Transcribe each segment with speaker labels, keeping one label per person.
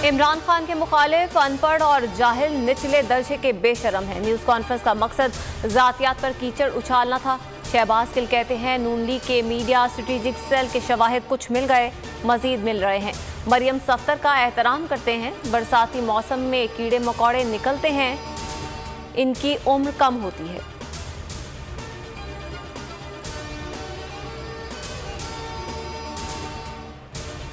Speaker 1: इमरान खान के मुखालिफ अनपढ़ और जाहिल निचले दर्जे के बेशरम हैं। न्यूज़ कॉन्फ्रेंस का मकसद जातियात पर कीचड़ उछालना था। शहबाज गिल कहते हैं नून लीग के मीडिया स्ट्रेटेजिक सेल के शवाहिद कुछ मिल गए, मजीद मिल रहे हैं। मरियम सफ्तर का एहतराम करते हैं। बरसाती मौसम में कीड़े मकोड़े निकलते हैं, इनकी उम्र कम होती है।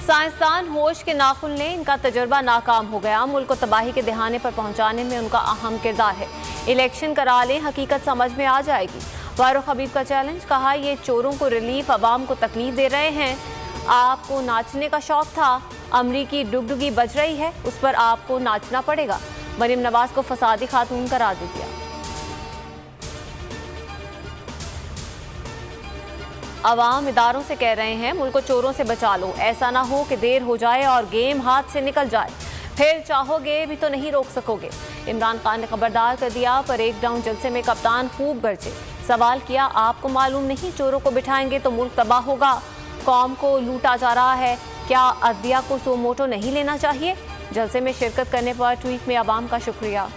Speaker 1: साइंसदान होश के नाखुन ने, इनका तजुर्बा नाकाम हो गया। मुल्क को तबाही के दहाने पर पहुंचाने में उनका अहम किरदार है। इलेक्शन करा लें, हकीकत समझ में आ जाएगी। फारूक हबीब का चैलेंज, कहा ये चोरों को रिलीफ, अवाम को तकलीफ दे रहे हैं। आपको नाचने का शौक था, अमरीकी डुगडुगी बज रही है, उस पर आपको नाचना पड़ेगा। मरीम नवाज को फसादी खातून करार दे दिया। अवाम इदारों से कह रहे हैं मुल्क को चोरों से बचा लो, ऐसा ना हो कि देर हो जाए और गेम हाथ से निकल जाए, फिर चाहोगे भी तो नहीं रोक सकोगे। इमरान खान ने खबरदार कर दिया। परेड ग्राउंड जलसे में कप्तान खूब गरजे। सवाल किया, आपको मालूम नहीं चोरों को बिठाएंगे तो मुल्क तबाह होगा, कौम को लूटा जा रहा है, क्या अदलिया को सो मोटो नहीं लेना चाहिए। जलसे में शिरकत करने पर ट्वीट में अवाम का शुक्रिया।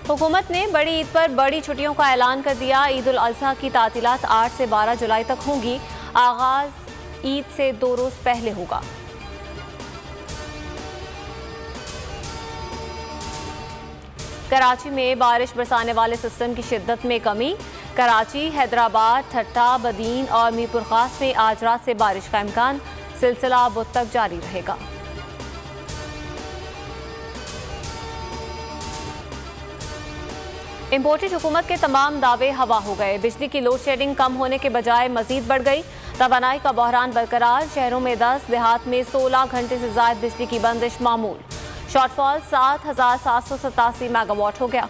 Speaker 1: हुकूमत ने बड़ी ईद पर बड़ी छुट्टियों का ऐलान कर दिया। ईद उल अज़हा की तातीलात 8 से 12 जुलाई तक होंगी। आगाज ईद से 2 रोज पहले होगा। कराची में बारिश बरसाने वाले सिस्टम की शिद्दत में कमी। कराची, हैदराबाद, ठट्टा, बदीन और मीरपुर खास में आज रात से बारिश का इम्कान। सिलसिला बुध तक जारी रहेगा। इम्पोर्टेड हुकूमत के तमाम दावे हवा हो गए। बिजली की लोड शेडिंग कम होने के बजाय मजीद बढ़ गई। तवानाई का बहरान बरकरार। शहरों में 10, देहात में 16 घंटे से ज्यादा बिजली की बंदिश मामूल। शॉर्टफॉल 7,787 मेगावाट हो गया।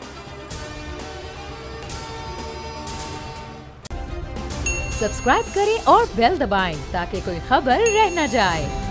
Speaker 2: सब्सक्राइब करें और बेल दबाएं ताकि कोई खबर रह न जाए।